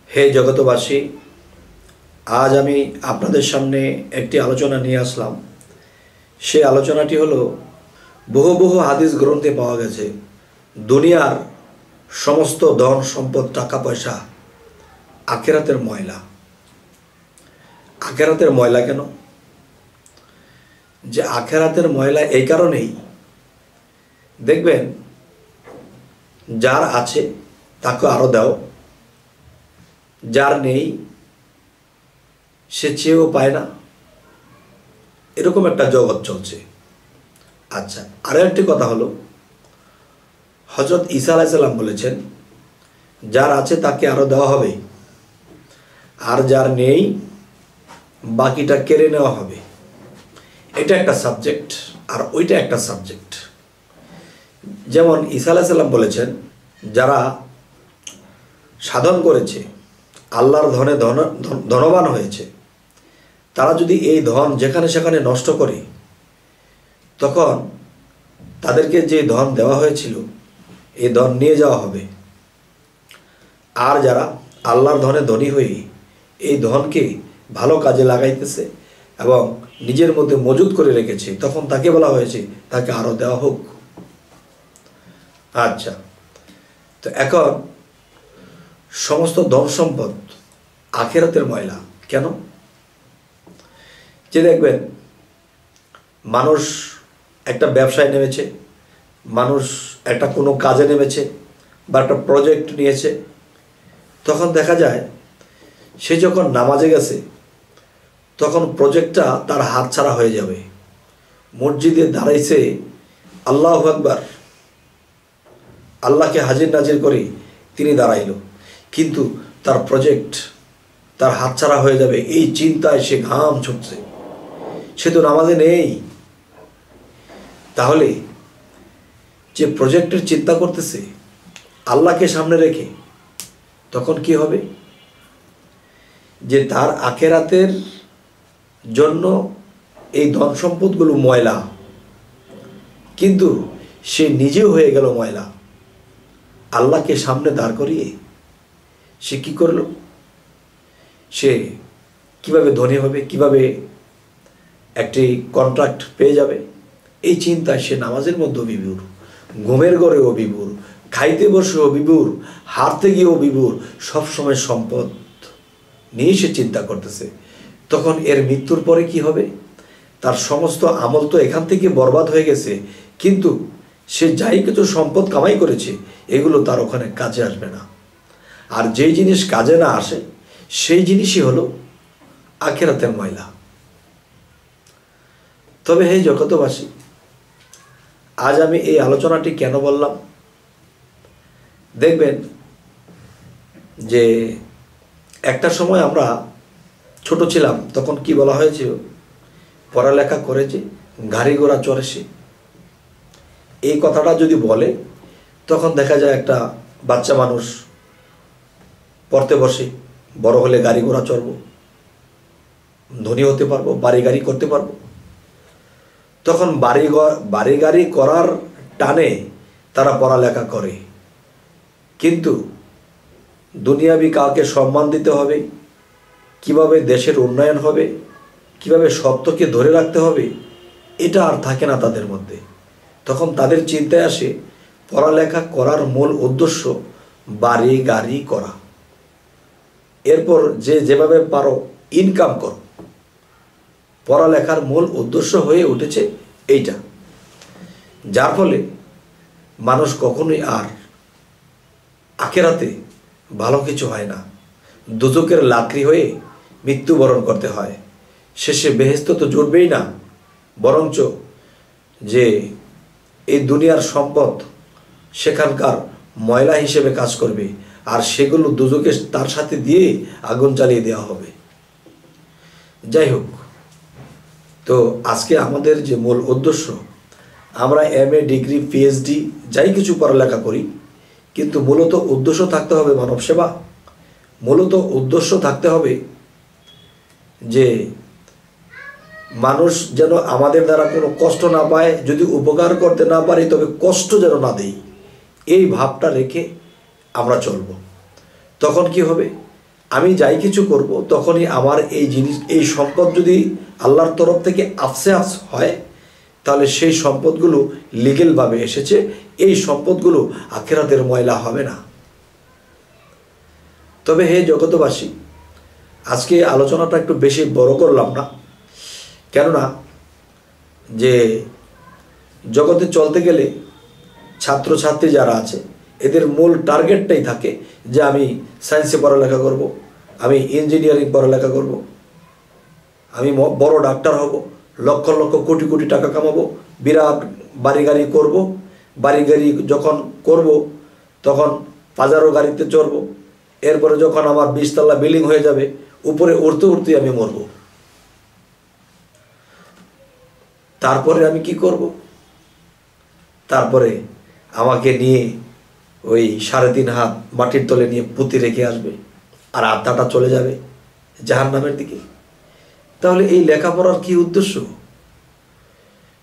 হে জগতবাসী, আজ আমি আপনাদের সামনে একটি আলোচনা নিয়ে আসলাম। সেই আলোচনাটি হলো, বহু বহু হাদিস গ্রন্থে পাওয়া গেছে দুনিয়ার সমস্ত ধন সম্পদ টাকা পয়সা আখিরাতের ময়লা। আখিরাতের ময়লা কেন? যে আখিরাতের ময়লা এই কারণেই, দেখবেন যার আছে তাকে আরো দাও, যার নেই সে চেয়েও পায় না, এরকম একটা জগৎ চলছে। আচ্ছা, আরও একটি কথা হলো, হযরত ঈসা আলাইহিস সালাম বলেছেন যার আছে তাকে আরো দেওয়া হবে, আর যার নেই বাকিটা কেড়ে নেওয়া হবে। এটা একটা সাবজেক্ট, আর ওইটা একটা সাবজেক্ট। যেমন ঈসা আলাইহিস সালাম বলেছেন যারা সাধন করেছে, আল্লাহর ধনে ধনবান হয়েছে, তারা যদি এই ধন যেখানে সেখানে নষ্ট করে, তখন তাদেরকে যে ধন দেওয়া হয়েছিল এই ধন নিয়ে যাওয়া হবে। আর যারা আল্লাহর ধনে ধনী হয়ে এই ধনকে ভালো কাজে লাগাইতেছে এবং নিজের মধ্যে মজুদ করে রেখেছে, তখন তাকে বলা হয়েছে তাকে আরো দেওয়া হোক। আচ্ছা, তো এখন সমস্ত ধন সম্পদ আখিরাতের ময়লা কেন? যে দেখবেন মানুষ একটা ব্যবসায় নেমেছে, মানুষ একটা কোনো কাজে নেমেছে বা একটা প্রজেক্ট নিয়েছে, তখন দেখা যায় সে যখন নামাজে গেছে তখন প্রজেক্টটা তার হাতছাড়া হয়ে যাবে। মসজিদে দাঁড়াইছে, আল্লাহু আকবার, আল্লাহকে হাজির নাজির করে তিনি দাঁড়াইল, কিন্তু তার প্রজেক্ট তার হাতছাড়া হয়ে যাবে এই চিন্তায় সে ঘাম ছুটছে, সে তো নামাজে নেই। তাহলে যে প্রজেক্টের চিন্তা করতেছে আল্লাহকে সামনে রেখে, তখন কি হবে? যে তার আখিরাতের জন্য এই ধন সম্পদগুলো ময়লা, কিন্তু সে নিজেও হয়ে গেল ময়লা। আল্লাহকে সামনে দাঁড় করিয়ে সে কি করলো? সে কিভাবে ধনী হবে, কিভাবে একটি কন্ট্রাক্ট পেয়ে যাবে, এই চিন্তায় সে নামাজের মধ্যেও বিভোর, ঘুমের ঘরেও বিভোর, খাইতে বসেও বিভোর, হারতে গিয়েও বিভোর, সবসময় সম্পদ নিয়ে সে চিন্তা করতেছে। তখন এর মৃত্যুর পরে কি হবে? তার সমস্ত আমল তো এখান থেকে বরবাদ হয়ে গেছে, কিন্তু সে যাই কিছু সম্পদ কামাই করেছে এগুলো তার ওখানে কাজে আসবে না। আর যেই জিনিস কাজে না আসে সেই জিনিসই হলো আখিরাতের ময়লা। তবে হে জগতবাসী, আজ আমি এই আলোচনাটি কেন বললাম? দেখবেন যে একটা সময় আমরা ছোট ছিলাম, তখন কি বলা হয়েছিল? পড়ালেখা করেছে গাড়ি ঘোড়া চড়ে সে। এই কথাটা যদি বলে, তখন দেখা যায় একটা বাচ্চা মানুষ পড়তে বসে, বড় হলে গাড়ি ঘোড়া চড়বো, ধনী হতে পারবো, বাড়ি গাড়ি করতে পারবো। তখন বাড়ি গাড়ি করার টানে তারা পড়ালেখা করে, কিন্তু দুনিয়াবি কাউকে সম্মান দিতে হবে, কিভাবে দেশের উন্নয়ন হবে, কিভাবে সত্যকে ধরে রাখতে হবে, এটা আর থাকে না তাদের মধ্যে। তখন তাদের চিন্তায় আসে পড়ালেখা করার মূল উদ্দেশ্য বাড়ি গাড়ি করা, এরপর যে যেভাবে পারো ইনকাম করো। পড়ালেখার মূল উদ্দেশ্য হয়ে উঠেছে এইটা, যার ফলে মানুষ কখনোই আর আখিরাতে ভালো কিছু হয় না, দুজকের লাকড়ি হয়ে মৃত্যুবরণ করতে হয়। শেষে বেহেশত তো জুটবেই না, বরঞ্চ যে এই দুনিয়ার সম্পদ সেখানকার ময়লা হিসেবে কাজ করবে, আর সেগুলো দুজকে তার সাথে দিয়ে আগুন জ্বালিয়ে দেওয়া হবে। যাই হোক, তো আজকে আমাদের যে মূল উদ্দেশ্য, আমরা MA ডিগ্রি PhD যাই কিছু পড়ালেখা করি, কিন্তু মূলত উদ্দেশ্য থাকতে হবে মানব সেবা। মূলত উদ্দেশ্য থাকতে হবে যে মানুষ যেন আমাদের দ্বারা কোনো কষ্ট না পায়, যদি উপকার করতে না পারি তবে কষ্ট যেন না দেই, এই ভাবটা রেখে আমরা চলব। তখন কি হবে? আমি যাই কিছু করব তখনই আমার এই জিনিস, এই সম্পদ যদি আল্লাহর তরফ থেকে আফসোস হয়, তাহলে সেই সম্পদগুলো লিগেলভাবে এসেছে, এই সম্পদগুলো আখিরাতের ময়লা হবে না। তবে হে জগতবাসী, আজকে আলোচনাটা একটু বেশি বড় করলাম না, কেননা যে জগতে চলতে গেলে ছাত্রছাত্রী যারা আছে এদের মূল টার্গেটটাই থাকে যে আমি সায়েন্সে পড়ালেখা করব, আমি ইঞ্জিনিয়ারিং পড়ালেখা করব, আমি বড় ডাক্তার হব, লক্ষ লক্ষ কোটি কোটি টাকা কামাবো, বিরাট বাড়ি গাড়ি করব, বাড়ি গাড়ি যখন করব তখন পাজারো গাড়িতে চড়ব, এরপরে যখন আমার 20 তলা বিল্ডিং হয়ে যাবে উপরে উঠতে উঠতে আমি মরব। তারপরে আমি কি করব? তারপরে আমাকে নিয়ে ওই 3.5 হাত মাটির তলে নিয়ে পুঁতে রেখে আসবে, আর আত্মাটা চলে যাবে জাহান্নামের দিকে। তাহলে এই লেখাপড়ার কি উদ্দেশ্য?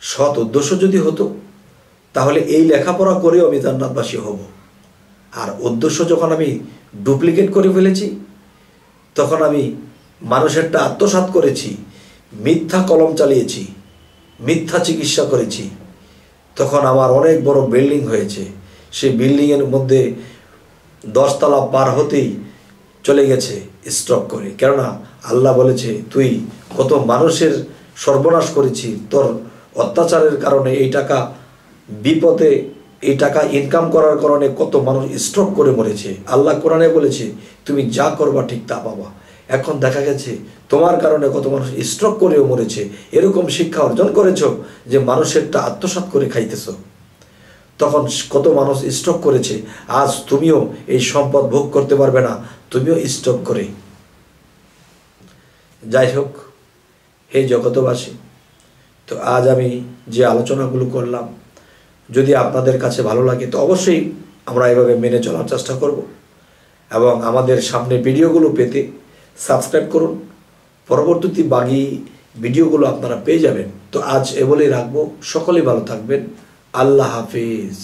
সৎ উদ্দেশ্য যদি হতো তাহলে এই লেখাপড়া করেও আমি জান্নাতবাসী হব। আর উদ্দেশ্য যখন আমি ডুপ্লিকেট করে ফেলেছি, তখন আমি মানুষেরটা আত্মসাৎ করেছি, মিথ্যা কলম চালিয়েছি, মিথ্যা চিকিৎসা করেছি, তখন আমার অনেক বড় বিল্ডিং হয়েছে, সেই বিল্ডিংয়ের মধ্যে 10 তলা পার হতেই চলে গেছে স্ট্রোক করে। কেননা আল্লাহ বলেছে তুই কত মানুষের সর্বনাশ করেছি, তোর অত্যাচারের কারণে এই টাকা বিপদে, এই টাকা ইনকাম করার কারণে কত মানুষ স্ট্রোক করে মরেছে। আল্লাহ কোরআনে বলেছে তুমি যা করবা ঠিক তা পাবা। এখন দেখা গেছে তোমার কারণে কত মানুষ স্ট্রোক করেও মরেছে। এরকম শিক্ষা অর্জন করেছো যে মানুষেরটা আত্মসাৎ করে খাইতেছ, তখন কত মানুষ স্ট্রোক করেছে। আজ তুমিও এই সম্পদ ভোগ করতে পারবে না, তুমিও স্ট্রোক করে। যাই হোক হে জগতবাসী, তো আজ আমি যে আলোচনাগুলো করলাম যদি আপনাদের কাছে ভালো লাগে তো অবশ্যই আমরা এভাবে মেনে চলার চেষ্টা করব, এবং আমাদের সামনে ভিডিওগুলো পেতে সাবস্ক্রাইব করুন। পরবর্তী বাকি ভিডিওগুলো আপনারা পেয়ে যাবেন। তো আজ এ বলেই রাখবো, সকলেই ভালো থাকবেন। আল্লাহ হাফিজ।